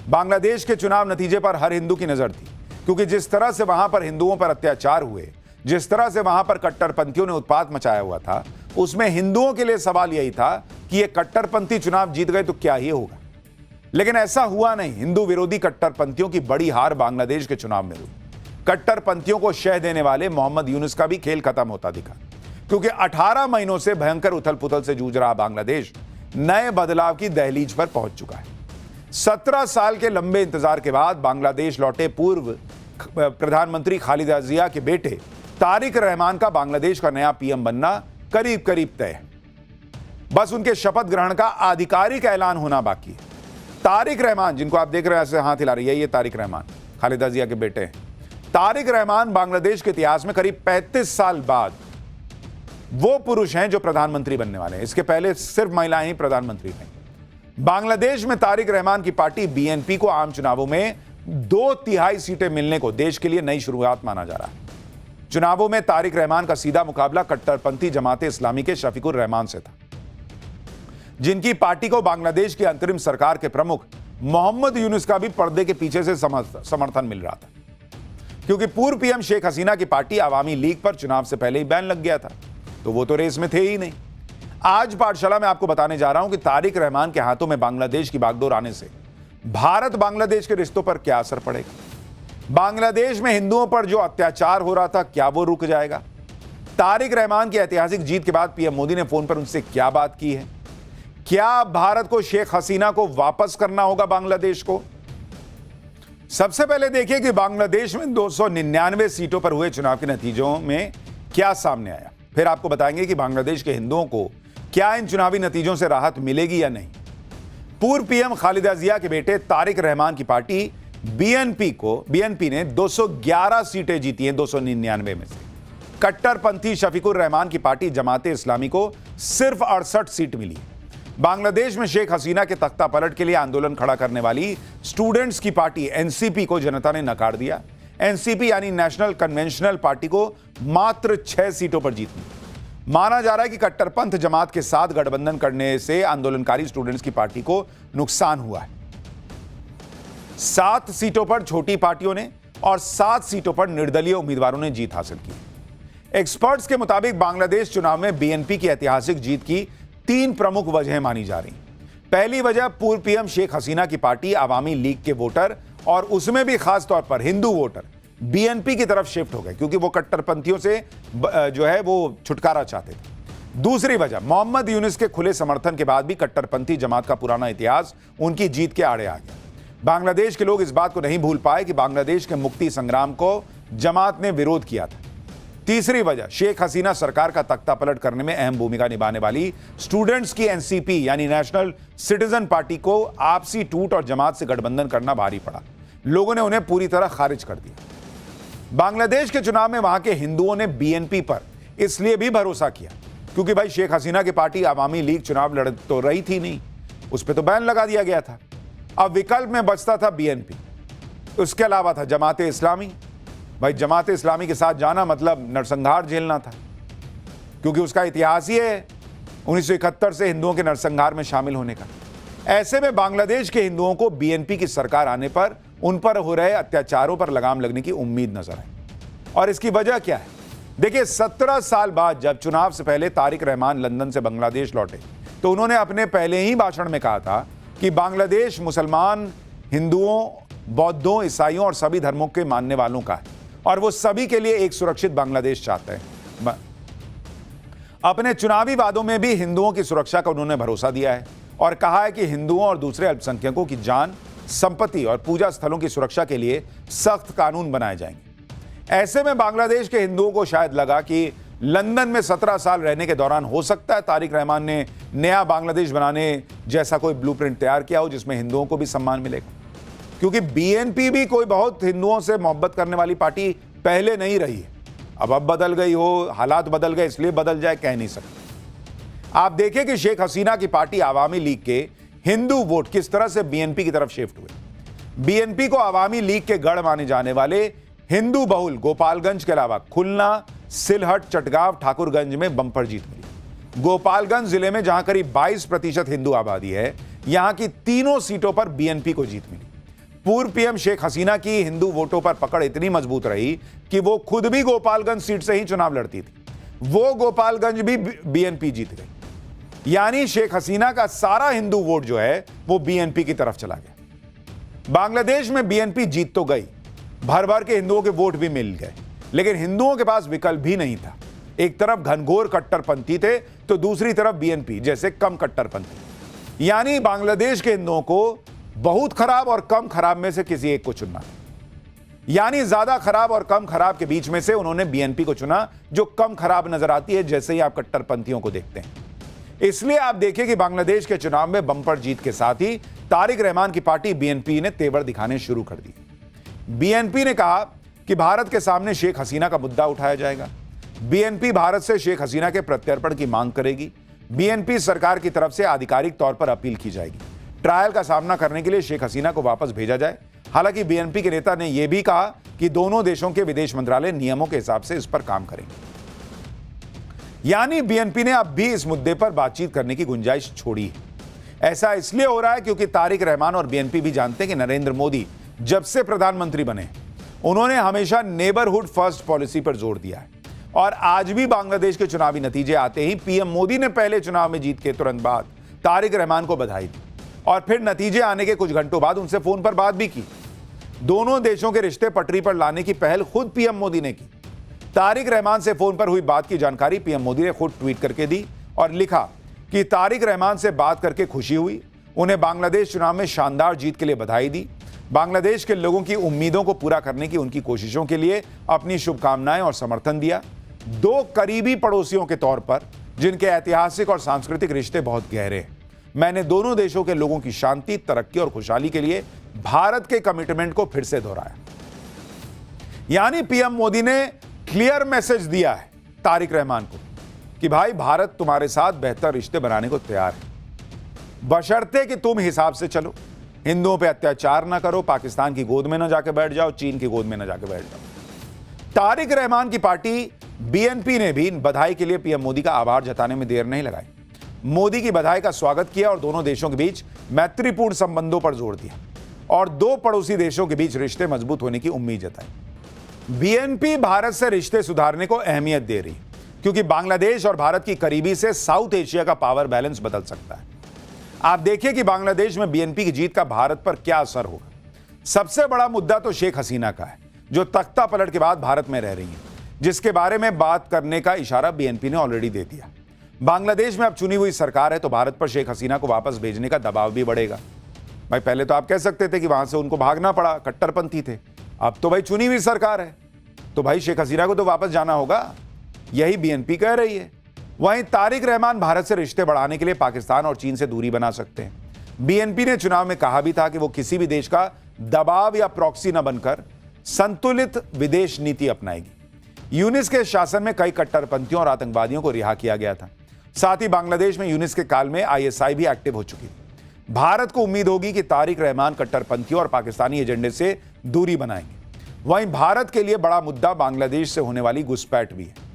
बांग्लादेश के चुनाव नतीजे पर हर हिंदू की नजर थी, क्योंकि जिस तरह से वहां पर हिंदुओं पर अत्याचार हुए, जिस तरह से वहां पर कट्टरपंथियों ने उत्पात मचाया हुआ था, उसमें हिंदुओं के लिए सवाल यही था कि ये कट्टरपंथी चुनाव जीत गए तो क्या ही होगा। लेकिन ऐसा हुआ नहीं। हिंदू विरोधी कट्टरपंथियों की बड़ी हार बांग्लादेश के चुनाव में हुई। कट्टरपंथियों को शह देने वाले मोहम्मद यूनुस का भी खेल खत्म होता दिखा, क्योंकि 18 महीनों से भयंकर उथल पुथल से जूझ रहा बांग्लादेश नए बदलाव की दहलीज पर पहुंच चुका है। 17 साल के लंबे इंतजार के बाद बांग्लादेश लौटे पूर्व प्रधानमंत्री खालिदा जिया के बेटे तारिक रहमान का बांग्लादेश का नया पीएम बनना करीब करीब तय है। बस उनके शपथ ग्रहण का आधिकारिक ऐलान होना बाकी है। तारिक रहमान, जिनको आप देख रहे हैं ऐसे हाथ हिला रही है, ये तारिक रहमान खालिदा जिया के बेटे हैं। तारिक रहमान बांग्लादेश के इतिहास में करीब 35 साल बाद वो पुरुष हैं जो प्रधानमंत्री बनने वाले हैं। इसके पहले सिर्फ महिलाएं ही प्रधानमंत्री हैं। बांग्लादेश में तारिक रहमान की पार्टी बीएनपी को आम चुनावों में 2/3 सीटें मिलने को देश के लिए नई शुरुआत माना जा रहा है। चुनावों में तारिक रहमान का सीधा मुकाबला कट्टरपंथी जमाते इस्लामी के शफीकुर रहमान से था, जिनकी पार्टी को बांग्लादेश की अंतरिम सरकार के प्रमुख मोहम्मद यूनुस का भी पर्दे के पीछे से समर्थन मिल रहा था, क्योंकि पूर्व पीएम शेख हसीना की पार्टी अवामी लीग पर चुनाव से पहले ही बैन लग गया था, तो वो तो रेस में थे ही नहीं। आज पाठशाला में आपको बताने जा रहा हूं कि तारिक रहमान के हाथों में बांग्लादेश की बागडोर आने से भारत बांग्लादेश के रिश्तों पर क्या असर पड़ेगा। बांग्लादेश में हिंदुओं पर जो अत्याचार हो रहा था, क्या वो रुक जाएगा। तारिक रहमान की ऐतिहासिक जीत के बाद पीएम मोदी ने फोन पर उनसे क्या बात की है। क्या भारत को शेख हसीना को वापस करना होगा बांग्लादेश को। सबसे पहले देखिए कि बांग्लादेश में 299 सीटों पर हुए चुनाव के नतीजों में क्या सामने आया। फिर आपको बताएंगे कि बांग्लादेश के हिंदुओं को क्या इन चुनावी नतीजों से राहत मिलेगी या नहीं। पूर्व पीएम खालिदा जिया के बेटे तारिक रहमान की पार्टी बीएनपी ने 211 सीटें जीती हैं 299 में से। कट्टरपंथी शफीकुर रहमान की पार्टी जमाते इस्लामी को सिर्फ 68 सीट मिली। बांग्लादेश में शेख हसीना के तख्ता पलट के लिए आंदोलन खड़ा करने वाली स्टूडेंट्स की पार्टी एनसीपी को जनता ने नकार दिया। एनसीपी यानी नेशनल कन्वेंशनल पार्टी को मात्र 6 सीटों पर जीत मिली। माना जा रहा है कि कट्टरपंथ जमात के साथ गठबंधन करने से आंदोलनकारी स्टूडेंट्स की पार्टी को नुकसान हुआ है। 7 सीटों पर छोटी पार्टियों ने और 7 सीटों पर निर्दलीय उम्मीदवारों ने जीत हासिल की। एक्सपर्ट्स के मुताबिक बांग्लादेश चुनाव में बीएनपी की ऐतिहासिक जीत की 3 प्रमुख वजहें मानी जा रही। पहली वजह पूर्व पीएम शेख हसीना की पार्टी अवामी लीग के वोटर, और उसमें भी खास तौर पर हिंदू वोटर, बीएनपी की तरफ शिफ्ट हो गए, क्योंकि वो कट्टरपंथियों से जो है वो छुटकारा चाहते थे। दूसरी वजह, मोहम्मद यूनुस के खुले समर्थन के बाद भी कट्टरपंथी जमात का पुराना इतिहास उनकी जीत के आड़े आ गया। बांग्लादेश के लोग इस बात को नहीं भूल पाए कि बांग्लादेश के मुक्ति संग्राम को जमात ने विरोध किया था। तीसरी वजह, शेख हसीना सरकार का तख्ता पलट करने में अहम भूमिका निभाने वाली स्टूडेंट्स की एनसीपी यानी नेशनल सिटीजन पार्टी को आपसी टूट और जमात से गठबंधन करना भारी पड़ा। लोगों ने उन्हें पूरी तरह खारिज कर दिया। बांग्लादेश के चुनाव में वहां के हिंदुओं ने बीएनपी पर इसलिए भी भरोसा किया क्योंकि भाई शेख हसीना की पार्टी अवामी लीग चुनाव लड़ तो रही थी नहीं, उस पर तो बैन लगा दिया गया था। अब विकल्प में बचता था बीएनपी, उसके अलावा था जमाते इस्लामी। भाई जमाते इस्लामी के साथ जाना मतलब नरसंहार झेलना था, क्योंकि उसका इतिहास ही है 1971 से हिंदुओं के नरसंहार में शामिल होने का। ऐसे में बांग्लादेश के हिंदुओं को बीएनपी की सरकार आने पर उन पर हो रहे अत्याचारों पर लगाम लगने की उम्मीद नजर आई। और इसकी वजह क्या है? देखिए, 17 साल बाद जब चुनाव से पहले तारिक रहमान लंदन से बांग्लादेश लौटे तो उन्होंने अपने पहले ही भाषण में कहा था कि बांग्लादेश मुसलमान, हिंदुओं, बौद्धों, ईसाइयों और सभी धर्मों के मानने वालों का है और वो सभी के लिए एक सुरक्षित बांग्लादेश चाहते हैं। अपने चुनावी वादों में भी हिंदुओं की सुरक्षा का उन्होंने भरोसा दिया है और कहा है कि हिंदुओं और दूसरे अल्पसंख्यकों की जान, संपत्ति और पूजा स्थलों की सुरक्षा के लिए सख्त कानून बनाए जाएंगे। ऐसे में बांग्लादेश के हिंदुओं को शायद लगा कि लंदन में 17 साल रहने के दौरान हो सकता है तारिक रहमान ने नया बांग्लादेश बनाने जैसा कोई ब्लूप्रिंट तैयार किया हो जिसमें हिंदुओं को भी सम्मान मिलेगा, क्योंकि बीएनपी भी कोई बहुत हिंदुओं से मोहब्बत करने वाली पार्टी पहले नहीं रही है। अब बदल गई हो, हालात बदल गए इसलिए बदल जाए, कह नहीं सकते। आप देखें कि शेख हसीना की पार्टी अवामी लीग के हिंदू वोट किस तरह से बीएनपी की तरफ शिफ्ट हुए। बीएनपी को अवामी लीग के गढ़ माने जाने वाले हिंदू बहुल गोपालगंज के अलावा खुलना, सिलहट, चटगांव, ठाकुरगंज में बंपर जीत मिली। गोपालगंज जिले में जहां करीब 22% हिंदू आबादी है, यहां की तीनों सीटों पर बीएनपी को जीत मिली। पूर्व पीएम शेख हसीना की हिंदू वोटों पर पकड़ इतनी मजबूत रही कि वो खुद भी गोपालगंज सीट से ही चुनाव लड़ती थी। वो गोपालगंज भी बीएनपी जीत गई। यानी शेख हसीना का सारा हिंदू वोट जो है वो बीएनपी की तरफ चला गया। बांग्लादेश में बीएनपी जीत तो गई, भर भर के हिंदुओं के वोट भी मिल गए, लेकिन हिंदुओं के पास विकल्प भी नहीं था। एक तरफ घनघोर कट्टरपंथी थे तो दूसरी तरफ बीएनपी जैसे कम कट्टरपंथी। यानी बांग्लादेश के हिंदुओं को बहुत खराब और कम खराब में से किसी एक को चुनना। यानी ज्यादा खराब और कम खराब के बीच में से उन्होंने बीएनपी को चुना, जो कम खराब नजर आती है जैसे ही आप कट्टरपंथियों को देखते हैं। इसलिए आप देखिए कि बांग्लादेश के चुनाव में बम्पर जीत के साथ ही तारिक रहमान की पार्टी बीएनपी ने तेवर दिखाने शुरू कर दिए। बीएनपी ने कहा कि भारत के सामने शेख हसीना का मुद्दा उठाया जाएगा। बीएनपी भारत से शेख हसीना के प्रत्यर्पण की मांग करेगी। बीएनपी सरकार की तरफ से आधिकारिक तौर पर अपील की जाएगी, ट्रायल का सामना करने के लिए शेख हसीना को वापस भेजा जाए। हालांकि बीएनपी के नेता ने यह भी कहा कि दोनों देशों के विदेश मंत्रालय नियमों के हिसाब से इस पर काम करेंगे। यानी बीएनपी ने अब भी इस मुद्दे पर बातचीत करने की गुंजाइश छोड़ी है। ऐसा इसलिए हो रहा है क्योंकि तारिक रहमान और बीएनपी भी जानते हैं कि नरेंद्र मोदी जब से प्रधानमंत्री बने उन्होंने हमेशा नेबरहुड फर्स्ट पॉलिसी पर जोर दिया है। और आज भी बांग्लादेश के चुनावी नतीजे आते ही पीएम मोदी ने पहले चुनाव में जीत के तुरंत बाद तारिक रहमान को बधाई दी और फिर नतीजे आने के कुछ घंटों बाद उनसे फोन पर बात भी की। दोनों देशों के रिश्ते पटरी पर लाने की पहल खुद पीएम मोदी ने की। तारिक रहमान से फोन पर हुई बात की जानकारी पीएम मोदी ने खुद ट्वीट करके दी और लिखा कि तारिक रहमान से बात करके खुशी हुई, उन्हें बांग्लादेश चुनाव में शानदार जीत के लिए बधाई दी, बांग्लादेश के लोगों की उम्मीदों को पूरा करने की उनकी कोशिशों के लिए अपनी शुभकामनाएं और समर्थन दिया। दो करीबी पड़ोसियों के तौर पर जिनके ऐतिहासिक और सांस्कृतिक रिश्ते बहुत गहरे हैं, मैंने दोनों देशों के लोगों की शांति, तरक्की और खुशहाली के लिए भारत के कमिटमेंट को फिर से दोहराया। यानी पीएम मोदी ने क्लियर मैसेज दिया है तारिक रहमान को कि भाई भारत तुम्हारे साथ बेहतर रिश्ते बनाने को तैयार है, बशर्ते कि तुम हिसाब से चलो, हिंदुओं पे अत्याचार ना करो, पाकिस्तान की गोद में ना जाके बैठ जाओ, चीन की गोद में ना जाके बैठ जाओ। तारिक रहमान की पार्टी बीएनपी ने भी बधाई के लिए पीएम मोदी का आभार जताने में देर नहीं लगाई। मोदी की बधाई का स्वागत किया और दोनों देशों के बीच मैत्रीपूर्ण संबंधों पर जोर दिया और दो पड़ोसी देशों के बीच रिश्ते मजबूत होने की उम्मीद जताई। बीएनपी भारत से रिश्ते सुधारने को अहमियत दे रही क्योंकि बांग्लादेश और भारत की करीबी से साउथ एशिया का पावर बैलेंस बदल सकता है। आप देखिए कि बांग्लादेश में बीएनपी की जीत का भारत पर क्या असर होगा। सबसे बड़ा मुद्दा तो शेख हसीना का है, जो तख्ता पलट के बाद भारत में रह रही है, जिसके बारे में बात करने का इशारा बीएनपी ने ऑलरेडी दे दिया। बांग्लादेश में अब चुनी हुई सरकार है तो भारत पर शेख हसीना को वापस भेजने का दबाव भी बढ़ेगा। भाई पहले तो आप कह सकते थे कि वहां से उनको भागना पड़ा, कट्टरपंथी थे, अब तो भाई चुनी हुई सरकार है तो भाई शेख हसीना को तो वापस जाना होगा, यही बीएनपी कह रही है। वहीं तारिक रहमान भारत से रिश्ते बढ़ाने के लिए पाकिस्तान और चीन से दूरी बना सकते हैं। बीएनपी ने चुनाव में कहा भी था कि वो किसी भी देश का दबाव या प्रॉक्सी न बनकर संतुलित विदेश नीति अपनाएगी। यूनिस के शासन में कई कट्टरपंथियों और आतंकवादियों को रिहा किया गया था। साथ ही बांग्लादेश में यूनिस के काल में आईएसआई भी एक्टिव हो चुकी थी। भारत को उम्मीद होगी कि तारिक रहमान कट्टरपंथियों और पाकिस्तानी एजेंडे से दूरी बनाएंगे। वहीं भारत के लिए बड़ा मुद्दा बांग्लादेश से होने वाली घुसपैठ भी है।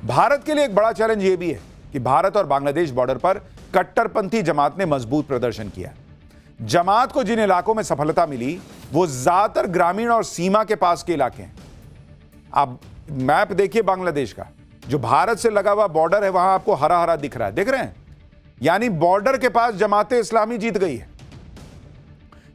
भारत के लिए एक बड़ा चैलेंज यह भी है कि भारत और बांग्लादेश बॉर्डर पर कट्टरपंथी जमात ने मजबूत प्रदर्शन किया। जमात को जिन इलाकों में सफलता मिली वो ज्यादातर ग्रामीण और सीमा के पास के इलाके हैं। आप मैप देखिए बांग्लादेश का, जो भारत से लगा हुआ बॉर्डर है वहां आपको हरा हरा दिख रहा है, देख रहे हैं? यानी बॉर्डर के पास जमाते इस्लामी जीत गई है।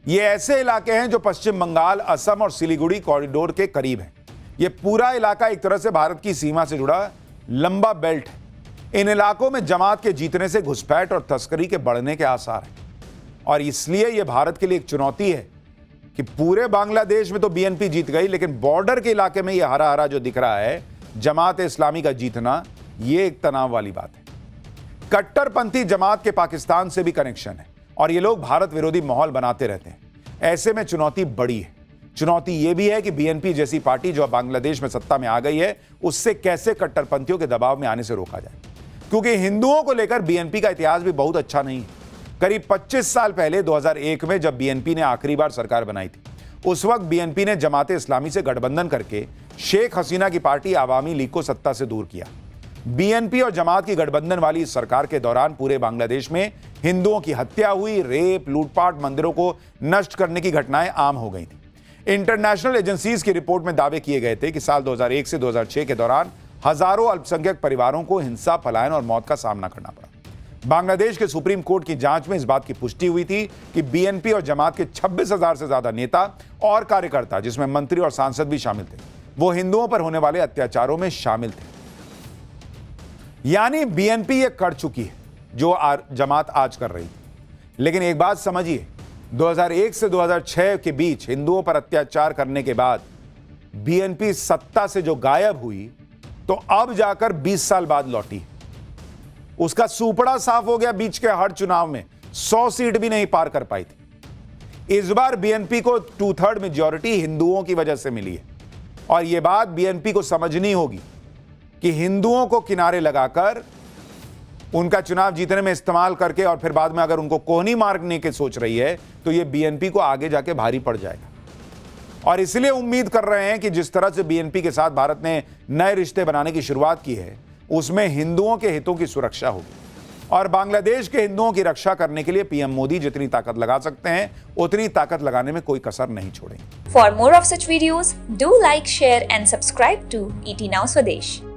ये ऐसे इलाके हैं जो पश्चिम बंगाल, असम और सिलीगुड़ी कॉरिडोर के करीब हैं। ये पूरा इलाका एक तरह से भारत की सीमा से जुड़ा लंबा बेल्ट है। इन इलाकों में जमात के जीतने से घुसपैठ और तस्करी के बढ़ने के आसार हैं और इसलिए यह भारत के लिए एक चुनौती है कि पूरे बांग्लादेश में तो बीएनपी जीत गई, लेकिन बॉर्डर के इलाके में यह हरा हरा जो दिख रहा है जमात इस्लामी का जीतना, यह एक तनाव वाली बात है। कट्टरपंथी जमात के पाकिस्तान से भी कनेक्शन है और ये लोग भारत विरोधी माहौल बनाते रहते हैं। ऐसे में चुनौती बड़ी है। चुनौती यह भी है कि बीएनपी जैसी पार्टी जो बांग्लादेश में सत्ता में आ गई है, उससे कैसे कट्टरपंथियों के दबाव में आने से रोका जाए, क्योंकि हिंदुओं को लेकर बीएनपी का इतिहास भी बहुत अच्छा नहीं है। करीब 25 साल पहले 2001 में जब बीएनपी ने आखिरी बार सरकार बनाई थी, उस वक्त बीएनपी ने जमाते इस्लामी से गठबंधन करके शेख हसीना की पार्टी आवामी लीग को सत्ता से दूर किया। बीएनपी और जमात की गठबंधन वाली इस सरकार के दौरान पूरे बांग्लादेश में हिंदुओं की हत्या हुई, रेप, लूटपाट, मंदिरों को नष्ट करने की घटनाएं आम हो गई थी। इंटरनेशनल एजेंसीज की रिपोर्ट में दावे किए गए थे कि साल 2001 से 2006 के दौरान हजारों अल्पसंख्यक परिवारों को हिंसा, पलायन और मौत का सामना करना पड़ा। बांग्लादेश के सुप्रीम कोर्ट की जांच में इस बात की पुष्टि हुई थी कि बीएनपी और जमात के 26,000 से ज्यादा नेता और कार्यकर्ता, जिसमें मंत्री और सांसद भी शामिल थे, वो हिंदुओं पर होने वाले अत्याचारों में शामिल थे। यानी बीएनपी ये कर चुकी है जो जमात आज कर रही थी। लेकिन एक बात समझिए, 2001 से 2006 के बीच हिंदुओं पर अत्याचार करने के बाद बीएनपी सत्ता से जो गायब हुई, तो अब जाकर 20 साल बाद लौटी। उसका सूपड़ा साफ हो गया। बीच के हर चुनाव में 100 सीट भी नहीं पार कर पाई थी। इस बार बीएनपी को 2/3 मेजॉरिटी हिंदुओं की वजह से मिली है। और यह बात बीएनपी को समझनी होगी कि हिंदुओं को किनारे लगाकर उनका चुनाव जीतने में इस्तेमाल करके और फिर बाद में अगर उनको कोहनी मारने की सोच रही है, तो यह बीएनपी को आगे जाके भारी पड़ जाएगा। और इसलिए उम्मीद कर रहे हैं कि जिस तरह से बीएनपी के साथ भारत ने नए रिश्ते बनाने की शुरुआत की है, उसमें हिंदुओं के हितों की सुरक्षा होगी। और बांग्लादेश के हिंदुओं की रक्षा करने के लिए पीएम मोदी जितनी ताकत लगा सकते हैं, उतनी ताकत लगाने में कोई कसर नहीं छोड़ेंगे। For more of such videos, do like, share and subscribe to ET Now Swadesh.